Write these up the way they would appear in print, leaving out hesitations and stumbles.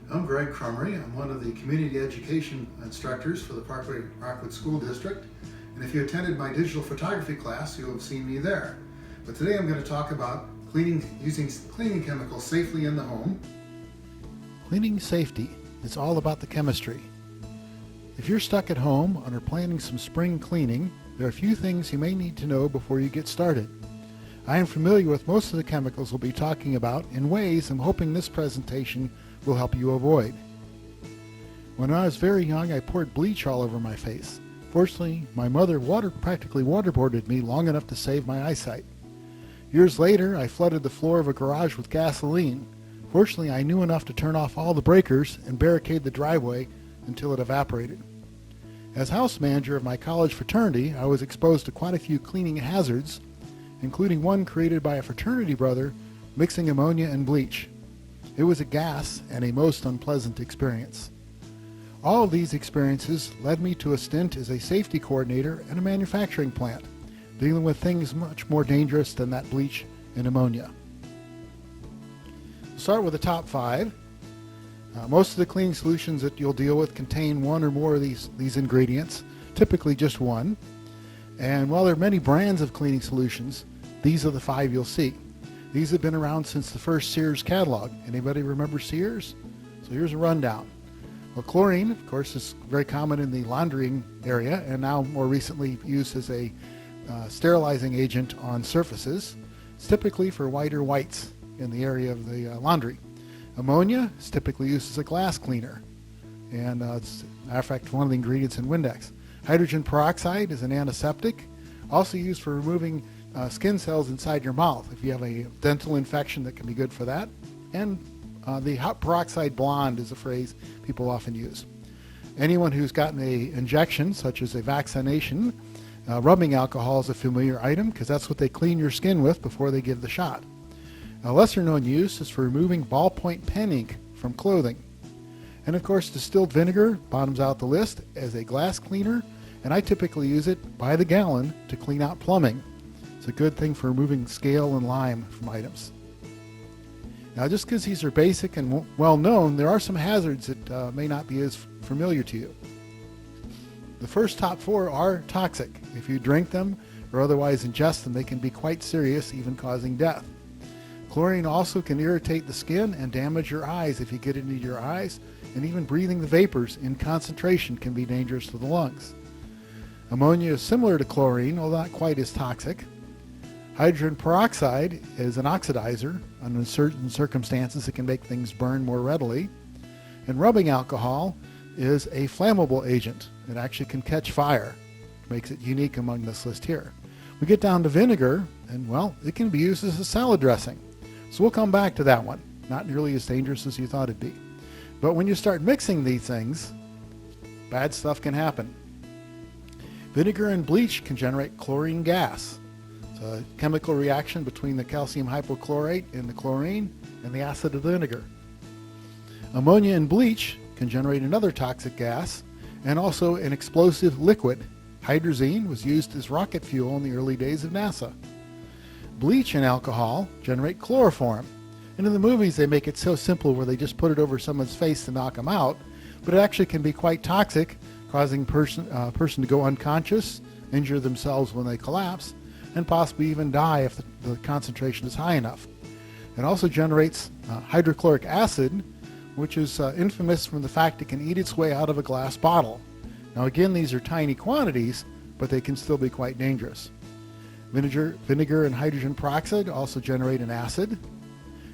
I'm Greg Crummery. I'm one of the community education instructors for the Parkwood School District. And if you attended my digital photography class, you'll have seen me there. But today I'm going to talk about using cleaning chemicals safely in the home. Cleaning safety is all about the chemistry. If you're stuck at home and are planning some spring cleaning, there are a few things you may need to know before you get started. I am familiar with most of the chemicals we'll be talking about in ways I'm hoping this presentation will help you avoid. When I was very young, I poured bleach all over my face. Fortunately, my mother practically waterboarded me long enough to save my eyesight. Years later, I flooded the floor of a garage with gasoline. Fortunately, I knew enough to turn off all the breakers and barricade the driveway until it evaporated. As house manager of my college fraternity, I was exposed to quite a few cleaning hazards, including one created by a fraternity brother mixing ammonia and bleach. It was a gas and a most unpleasant experience. All of these experiences led me to a stint as a safety coordinator at a manufacturing plant, dealing with things much more dangerous than that bleach and ammonia. We'll start with the top 5. Most of the cleaning solutions that you'll deal with contain one or more of these ingredients, typically just one. And while there are many brands of cleaning solutions, these are the 5 you'll see. These have been around since the first Sears catalog. Anybody remember Sears? So here's a rundown. Well, chlorine, of course, is very common in the laundering area and now more recently used as a sterilizing agent on surfaces. It's typically for whiter whites in the area of the laundry. Ammonia is typically used as a glass cleaner, and it's, matter of fact, one of the ingredients in Windex. Hydrogen peroxide is an antiseptic, also used for removing skin cells inside your mouth if you have a dental infection. That can be good for that. And the hot peroxide blonde is a phrase people often use. Anyone who's gotten an injection, such as a vaccination, rubbing alcohol is a familiar item because that's what they clean your skin with before they give the shot. A lesser known use is for removing ballpoint pen ink from clothing. And of course, distilled vinegar bottoms out the list as a glass cleaner, and I typically use it by the gallon to clean out plumbing. It's a good thing for removing scale and lime from items. Now, just because these are basic and well known, there are some hazards that may not be as familiar to you. The first top 4 are toxic. If you drink them or otherwise ingest them, they can be quite serious, even causing death. Chlorine also can irritate the skin and damage your eyes if you get it into your eyes, and even breathing the vapors in concentration can be dangerous to the lungs. Ammonia is similar to chlorine, although not quite as toxic. Hydrogen peroxide is an oxidizer. Under certain circumstances, it can make things burn more readily. And rubbing alcohol is a flammable agent. It actually can catch fire, which makes it unique among this list here. We get down to vinegar, and well, it can be used as a salad dressing. So we'll come back to that one. Not nearly as dangerous as you thought it'd be. But when you start mixing these things, bad stuff can happen. Vinegar and bleach can generate chlorine gas. It's a chemical reaction between the calcium hypochlorite in the chlorine and the acid of the vinegar. Ammonia and bleach can generate another toxic gas and also an explosive liquid. Hydrazine was used as rocket fuel in the early days of NASA. Bleach and alcohol generate chloroform. And in the movies, they make it so simple where they just put it over someone's face to knock them out, but it actually can be quite toxic, causing person to go unconscious, injure themselves when they collapse, and possibly even die if the concentration is high enough. It also generates hydrochloric acid, which is infamous from the fact it can eat its way out of a glass bottle. Now again, these are tiny quantities, but they can still be quite dangerous. Vinegar and hydrogen peroxide also generate an acid.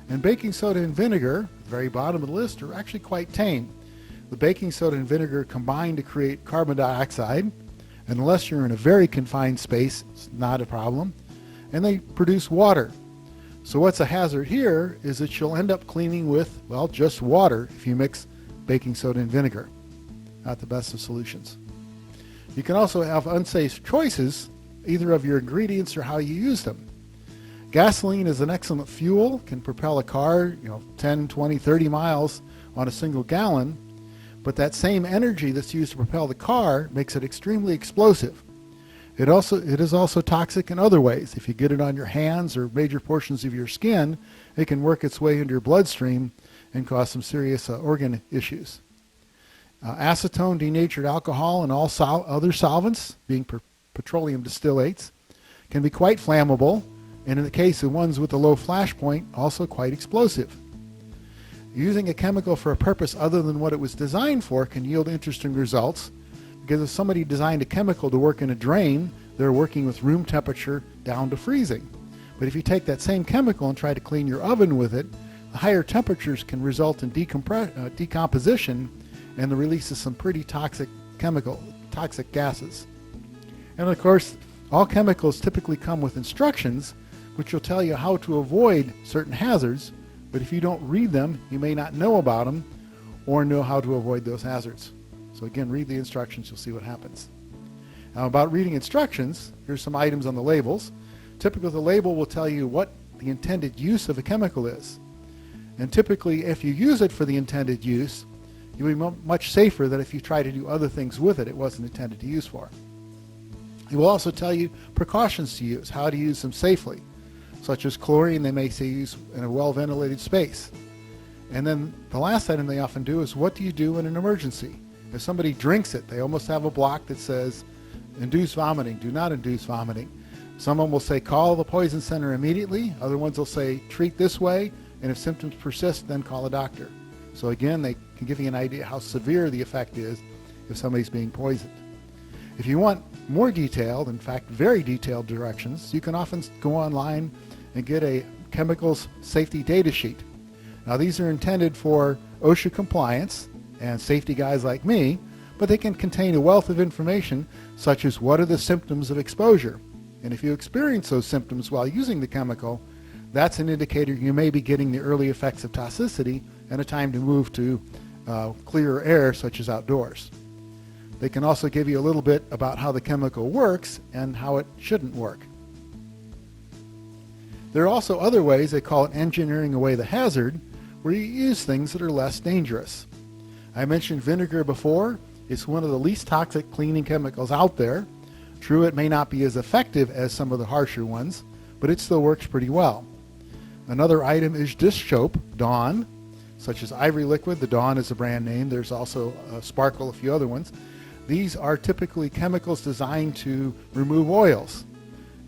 And baking soda and vinegar, at the very bottom of the list, are actually quite tame. The baking soda and vinegar combine to create carbon dioxide, and unless you're in a very confined space, it's not a problem. And they produce water. So what's a hazard here is that you'll end up cleaning with, well, just water if you mix baking soda and vinegar. Not the best of solutions. You can also have unsafe choices, either of your ingredients or how you use them. Gasoline is an excellent fuel, can propel a car 10, 20, 30 miles on a single gallon, but that same energy that's used to propel the car makes it extremely explosive. It is also toxic in other ways. If you get it on your hands or major portions of your skin, it can work its way into your bloodstream and cause some serious organ issues. Acetone, denatured alcohol, and all other solvents, being petroleum distillates, can be quite flammable, and in the case of ones with a low flash point, also quite explosive. Using a chemical for a purpose other than what it was designed for can yield interesting results, because if somebody designed a chemical to work in a drain, they're working with room temperature down to freezing. But if you take that same chemical and try to clean your oven with it, the higher temperatures can result in decomposition and the release of some pretty toxic gases. And of course, all chemicals typically come with instructions which will tell you how to avoid certain hazards, but if you don't read them, you may not know about them or know how to avoid those hazards. So again, read the instructions, you'll see what happens. Now about reading instructions, here's some items on the labels. Typically the label will tell you what the intended use of a chemical is. And typically if you use it for the intended use, you'll be much safer than if you try to do other things with it wasn't intended to use for. It will also tell you precautions to use, how to use them safely, such as chlorine they may say use in a well-ventilated space. And then the last item they often do is what do you do in an emergency? If somebody drinks it, they almost have a block that says induce vomiting, do not induce vomiting. Someone will say call the poison center immediately. Other ones will say treat this way, and if symptoms persist, then call a doctor. So again, they can give you an idea how severe the effect is if somebody's being poisoned. If you want more detailed, in fact very detailed directions, you can often go online and get a chemicals safety data sheet. Now these are intended for OSHA compliance and safety guys like me, but they can contain a wealth of information such as what are the symptoms of exposure. And if you experience those symptoms while using the chemical, that's an indicator you may be getting the early effects of toxicity and a time to move to clearer air such as outdoors. They can also give you a little bit about how the chemical works and how it shouldn't work. There are also other ways, they call it engineering away the hazard, where you use things that are less dangerous. I mentioned vinegar before. It's one of the least toxic cleaning chemicals out there. True, it may not be as effective as some of the harsher ones, but it still works pretty well. Another item is dish soap, Dawn, such as Ivory Liquid. The Dawn is a brand name. There's also Sparkle, a few other ones. These are typically chemicals designed to remove oils.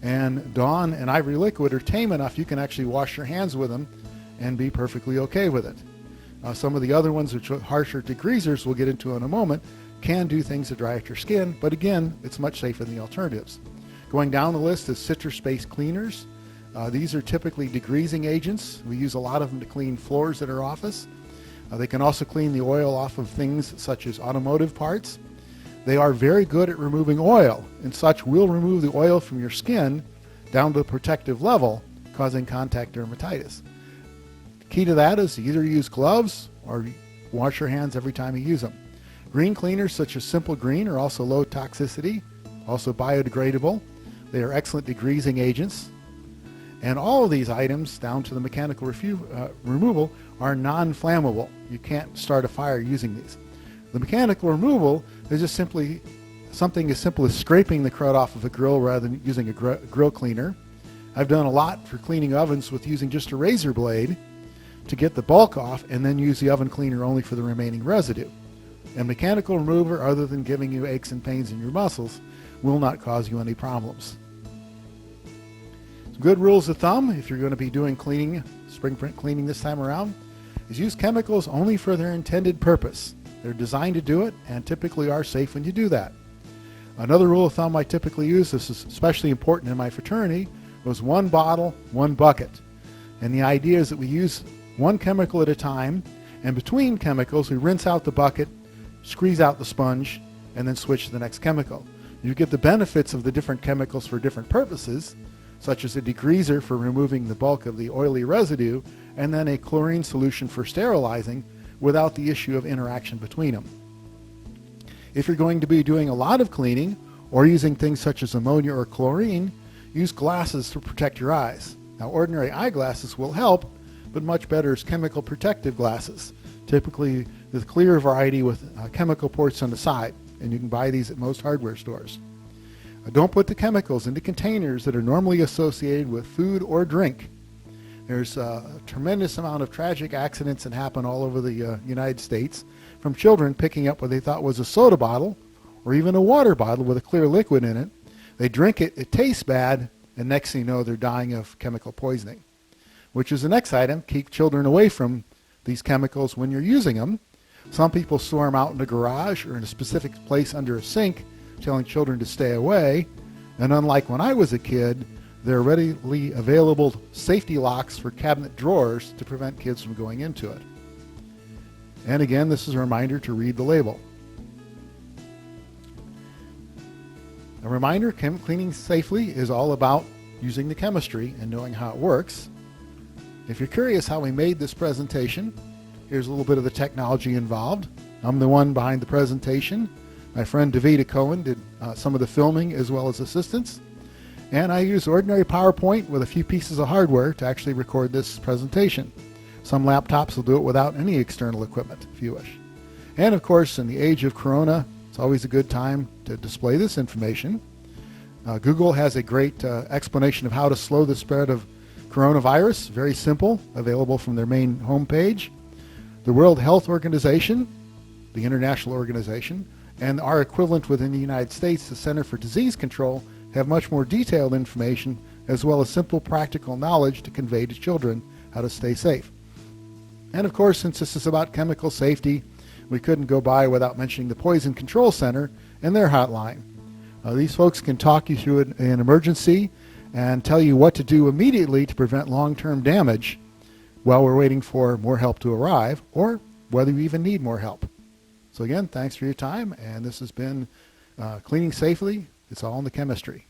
And Dawn and Ivory Liquid are tame enough you can actually wash your hands with them and be perfectly okay with it. Some of the other ones, which are harsher degreasers, we'll get into in a moment, can do things to dry out your skin, but again, it's much safer than the alternatives. Going down the list is citrus-based cleaners. These are typically degreasing agents. We use a lot of them to clean floors at our office. They can also clean the oil off of things such as automotive parts. They are very good at removing oil, and such will remove the oil from your skin down to a protective level, causing contact dermatitis. The key to that is to either use gloves or wash your hands every time you use them. Green cleaners such as Simple Green are also low toxicity, also biodegradable. They are excellent degreasing agents. And all of these items, down to the mechanical removal, are non-flammable. You can't start a fire using these. The mechanical removal is just simply something as simple as scraping the crud off of a grill rather than using a grill cleaner. I've done a lot for cleaning ovens with using just a razor blade to get the bulk off and then use the oven cleaner only for the remaining residue. A mechanical remover, other than giving you aches and pains in your muscles, will not cause you any problems. Some good rules of thumb if you're going to be doing cleaning, spring print cleaning this time around, is use chemicals only for their intended purpose. They're designed to do it and typically are safe when you do that. Another rule of thumb I typically use, this is especially important in my fraternity, was one bottle, one bucket. And the idea is that we use one chemical at a time, and between chemicals we rinse out the bucket, squeeze out the sponge, and then switch to the next chemical. You get the benefits of the different chemicals for different purposes, such as a degreaser for removing the bulk of the oily residue, and then a chlorine solution for sterilizing without the issue of interaction between them. If you're going to be doing a lot of cleaning or using things such as ammonia or chlorine, use glasses to protect your eyes. Now, ordinary eyeglasses will help, but much better is chemical protective glasses, typically the clear variety with chemical ports on the side, and you can buy these at most hardware stores. Don't put the chemicals into containers that are normally associated with food or drink. There's a tremendous amount of tragic accidents that happen all over the United States from children picking up what they thought was a soda bottle or even a water bottle with a clear liquid in it. They drink it, it tastes bad, and next thing you know, they're dying of chemical poisoning, which is the next item. Keep children away from these chemicals when you're using them. Some people store them out in the garage or in a specific place under a sink, telling children to stay away. And unlike when I was a kid, there are readily available safety locks for cabinet drawers to prevent kids from going into it. And again, this is a reminder to read the label. A reminder, cleaning safely is all about using the chemistry and knowing how it works. If you're curious how we made this presentation, here's a little bit of the technology involved. I'm the one behind the presentation. My friend Davida Cohen did some of the filming as well as assistance. And I use ordinary PowerPoint with a few pieces of hardware to actually record this presentation. Some laptops will do it without any external equipment if you wish. And of course, in the age of Corona, it's always a good time to display this information. Google has a great explanation of how to slow the spread of coronavirus. Very simple, available from their main homepage. The World Health Organization, the international organization, and our equivalent within the United States, the Center for Disease Control, have much more detailed information as well as simple practical knowledge to convey to children how to stay safe. And of course, since this is about chemical safety, we couldn't go by without mentioning the Poison Control Center and their hotline. These folks can talk you through an emergency and tell you what to do immediately to prevent long-term damage while we're waiting for more help to arrive, or whether you even need more help. So again, thanks for your time, and this has been Cleaning Safely. It's all in the chemistry.